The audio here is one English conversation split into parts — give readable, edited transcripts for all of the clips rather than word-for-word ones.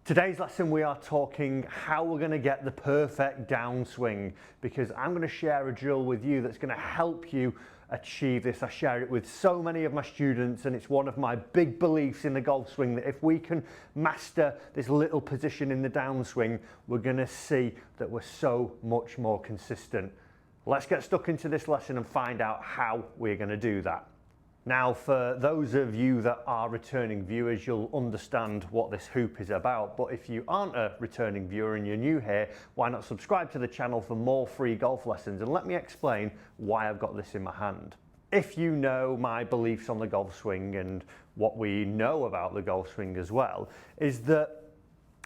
Today's lesson we are talking how we're going to get the perfect downswing, because I'm going to share a drill with you that's going to help you achieve this. I share it with so many of my students, and it's one of my big beliefs in the golf swing that if we can master this little position in the downswing, we're going to see that we're so much more consistent. Let's get stuck into this lesson and find out how we're going to do that. Now, for those of you that are returning viewers, you'll understand what this hoop is about. But if you aren't a returning viewer and you're new here, why not subscribe to the channel for more free golf lessons? And let me explain why I've got this in my hand. If you know my beliefs on the golf swing and what we know about the golf swing as well, is that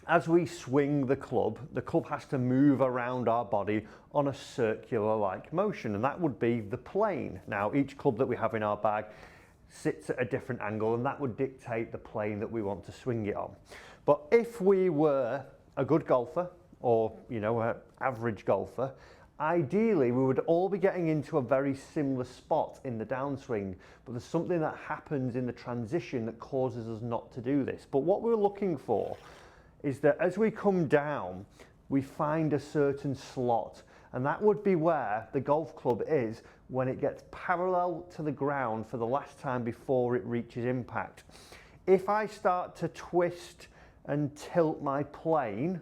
as we swing the club has to move around our body on a circular-like motion, and that would be the plane. Now, each club that we have in our bag sits at a different angle, and that would dictate the plane that we want to swing it on. But if we were a good golfer, or an average golfer, ideally we would all be getting into a very similar spot in the downswing, but there's something that happens in the transition that causes us not to do this. But what we're looking for is that as we come down, we find a certain slot, and that would be where the golf club is when it gets parallel to the ground for the last time before it reaches impact. If I start to twist and tilt my plane,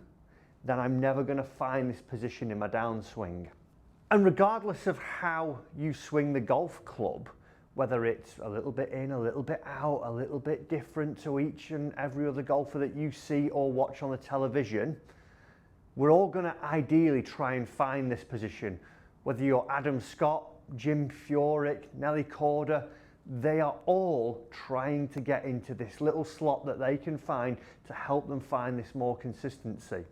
then I'm never going to find this position in my downswing. And regardless of how you swing the golf club, whether it's a little bit in, a little bit out, a little bit different to each and every other golfer that you see or watch on the television, we're all going to ideally try and find this position. Whether you're Adam Scott, Jim Furyk, Nelly Korda, they are all trying to get into this little slot that they can find to help them find this more consistency.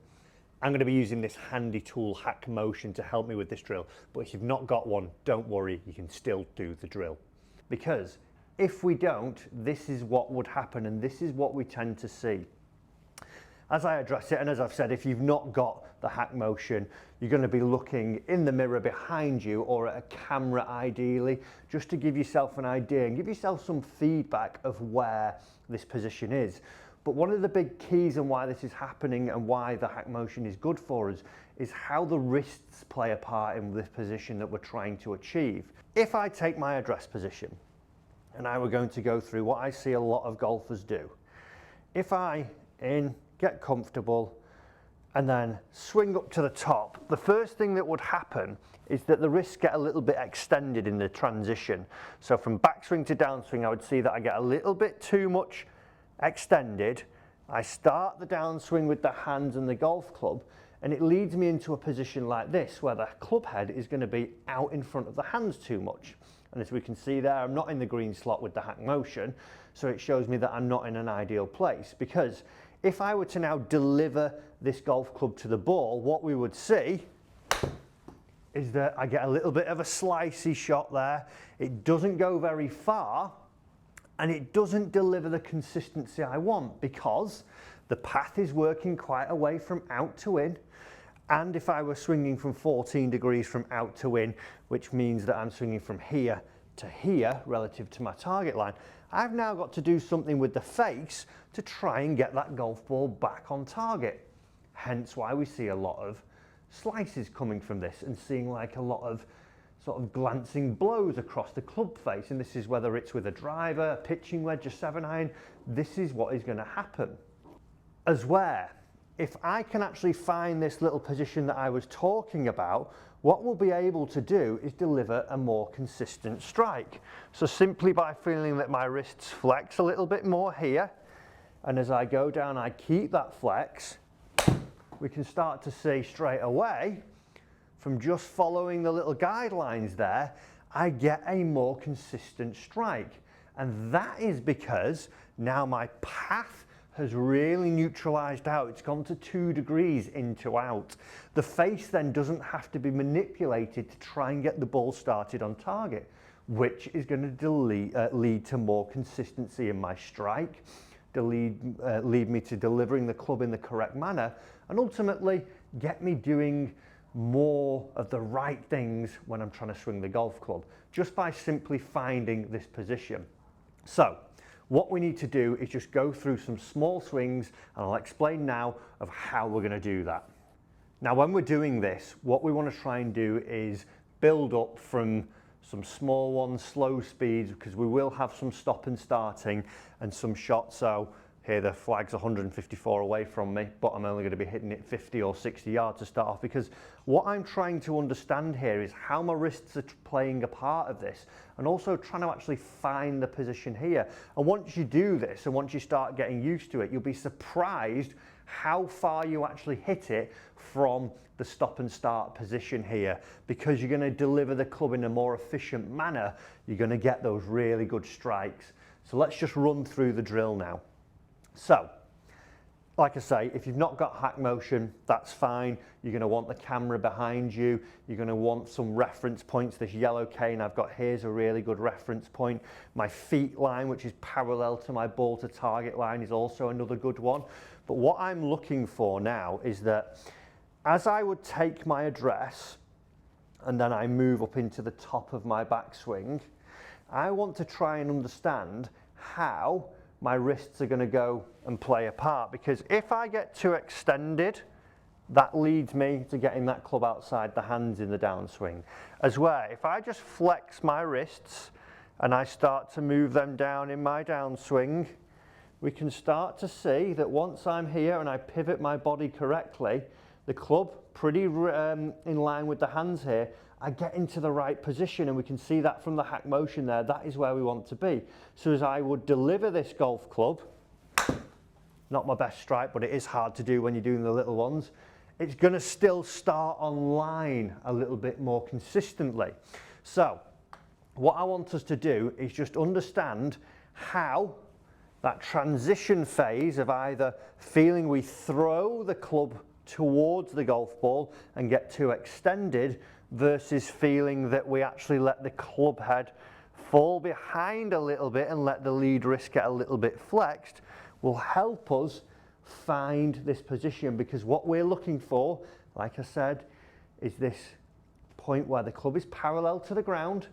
I'm going to be using this handy tool, Hack Motion, to help me with this drill. But if you've not got one, don't worry, you can still do the drill. Because if we don't, this is what would happen, and this is what we tend to see. As I address it, and as I've said, if you've not got the Hack Motion, you're going to be looking in the mirror behind you or at a camera ideally, just to give yourself an idea and give yourself some feedback of where this position is. But one of the big keys and why this is happening and why the Hack Motion is good for us is how the wrists play a part in this position that we're trying to achieve. If I take my address position and I were going to go through what I see a lot of golfers do, if I get comfortable and then swing up to the top, the first thing that would happen is that the wrists get a little bit extended in the transition. So from backswing to downswing, I would see that I get a little bit too much extended. I start the downswing with the hands and the golf club, and it leads me into a position like this where the club head is going to be out in front of the hands too much. And as we can see there, I'm not in the green slot with the Hack Motion, so it shows me that I'm not in an ideal place. Because if I were to now deliver this golf club to the ball, what we would see is that I get a little bit of a slicey shot there. It doesn't go very far, and it doesn't deliver the consistency I want, because the path is working quite a way from out to in. And if I were swinging from 14 degrees from out to in, which means that I'm swinging from here to here relative to my target line, I've now got to do something with the face to try and get that golf ball back on target. Hence why we see a lot of slices coming from this and seeing like a lot of sort of glancing blows across the club face. And this is whether it's with a driver, a pitching wedge, a 7-iron, this is what is going to happen. As where, if I can actually find this little position that I was talking about, what we'll be able to do is deliver a more consistent strike. So simply by feeling that my wrists flex a little bit more here, and as I go down I keep that flex, we can start to see straight away, from just following the little guidelines there, I get a more consistent strike. And that is because now my path has really neutralized out. It's gone to 2 degrees into out. The face then doesn't have to be manipulated to try and get the ball started on target, which is going to lead to more consistency in my strike, lead me to delivering the club in the correct manner, and ultimately get me doing more of the right things when I'm trying to swing the golf club, just by simply finding this position. So What we need to do is just go through some small swings, and I'll explain now of how we're going to do that. Now, when we're doing this, what we want to try and do is build up from some small ones, slow speeds, because we will have some stop and starting and some shots. So here the flag's 154 away from me, but I'm only going to be hitting it 50 or 60 yards to start off, because what I'm trying to understand here is how my wrists are playing a part of this, and also trying to actually find the position here. And once you do this, and once you start getting used to it, you'll be surprised how far you actually hit it from the stop and start position here, because you're going to deliver the club in a more efficient manner. You're going to get those really good strikes. So let's just run through the drill now. So, like I say, if you've not got hack motion, that's fine. You're going to want the camera behind you. You're going to want some reference points. This yellow cane I've got here is a really good reference point. My feet line, which is parallel to my ball to target line, is also another good one. But what I'm looking for now is that as I would take my address and then I move up into the top of my backswing, I want to try and understand how my wrists are going to go and play a part, because if I get too extended, that leads me to getting that club outside the hands in the downswing. As well, if I just flex my wrists and I start to move them down in my downswing, we can start to see that once I'm here and I pivot my body correctly, the club pretty in line with the hands here, I get into the right position, and we can see that from the hack motion there. That is where we want to be. So as I would deliver this golf club, not my best strike, but it is hard to do when you're doing the little ones, it's going to still start on line a little bit more consistently. So what I want us to do is just understand how that transition phase of either feeling we throw the club towards the golf ball and get too extended, versus feeling that we actually let the club head fall behind a little bit and let the lead wrist get a little bit flexed, will help us find this position. Because what we're looking for, like I said, is this point where the club is parallel to the ground.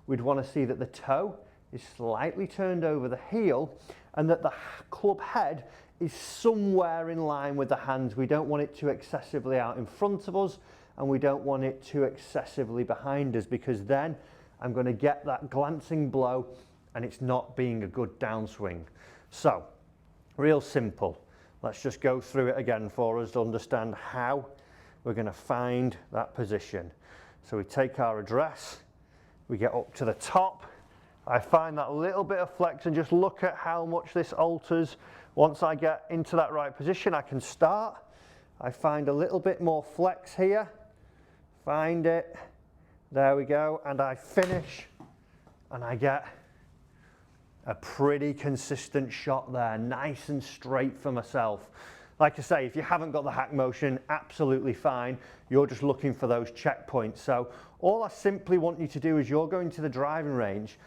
We'd want to see that the toe is slightly turned over the heel, and that the club head is somewhere in line with the hands. We don't want it too excessively out in front of us, and we don't want it too excessively behind us, because then I'm going to get that glancing blow and it's not being a good downswing. So, real simple. Let's just go through it again for us to understand how we're going to find that position. So we take our address, we get up to the top, I find that little bit of flex and just look at how much this alters. Once I get into that right position, I can start. I find a little bit more flex here, find it, there we go, and I finish, and I get a pretty consistent shot there, nice and straight for myself. Like I say, if you haven't got the hack motion, absolutely fine. You're just looking for those checkpoints. So all I simply want you to do is you're going to the driving range.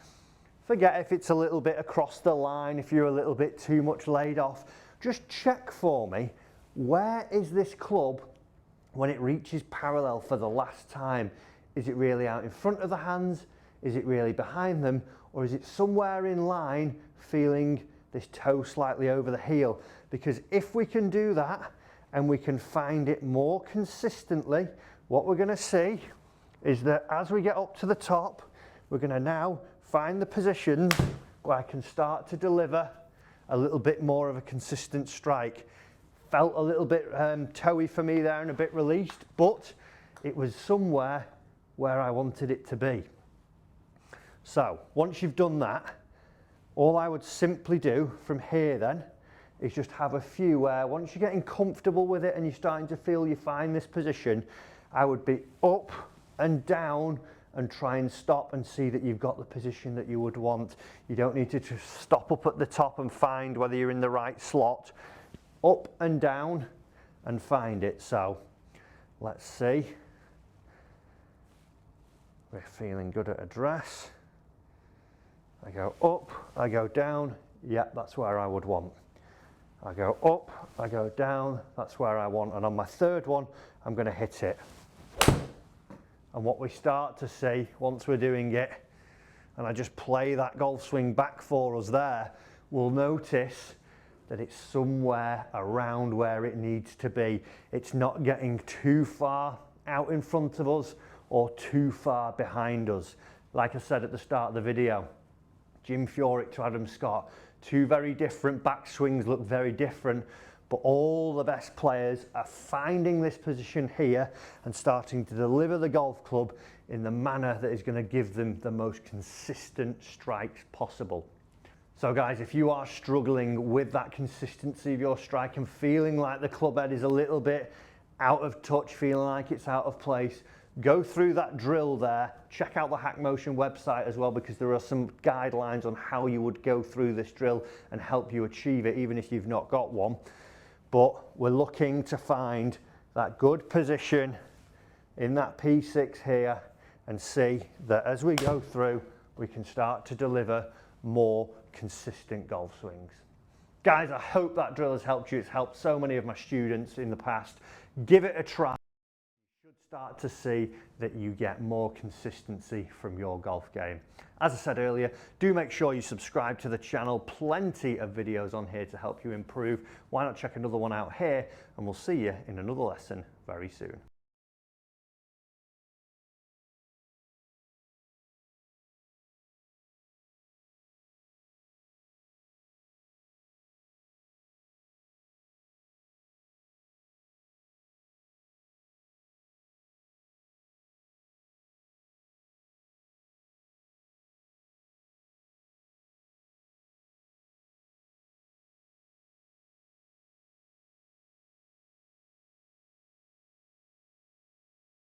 Forget if it's a little bit across the line, if you're a little bit too much laid off. Just check for me, where is this club when it reaches parallel for the last time? Is it really out in front of the hands? Is it really behind them? Or is it somewhere in line, feeling this toe slightly over the heel? Because if we can do that and we can find it more consistently, what we're going to see is that as we get up to the top, we're going to now find the positions where I can start to deliver a little bit more of a consistent strike. Felt a little bit toey for me there and a bit released, but it was somewhere where I wanted it to be. So once you've done that, all I would simply do from here then is just have a few where once you're getting comfortable with it and you're starting to feel you find this position, I would be up and down and try and stop and see that you've got the position that you would want. You don't need to just stop up at the top and find whether you're in the right slot. Up and down and find it. So let's see. We're feeling good at address. I go up, I go down. Yep, that's where I would want. I go up, I go down, that's where I want. And on my third one, I'm going to hit it. And what we start to see once we're doing it, and I just play that golf swing back for us there, will notice that it's somewhere around where it needs to be. It's not getting too far out in front of us or too far behind us. Like I said at the start of the video, Jim Furyk to Adam Scott, two very different backswings, look very different, but all the best players are finding this position here and starting to deliver the golf club in the manner that is going to give them the most consistent strikes possible. So guys, if you are struggling with that consistency of your strike and feeling like the club head is a little bit out of touch, feeling like it's out of place, go through that drill there. Check out the Hack Motion website as well, because there are some guidelines on how you would go through this drill and help you achieve it, even if you've not got one. But we're looking to find that good position in that P6 here and see that as we go through, we can start to deliver more consistent golf swings. Guys, I hope that drill has helped you. It's helped so many of my students in the past. Give it a try. You should start to see that you get more consistency from your golf game. As I said earlier, do make sure you subscribe to the channel. Plenty of videos on here to help you improve. Why not check another one out here, and we'll see you in another lesson very soon.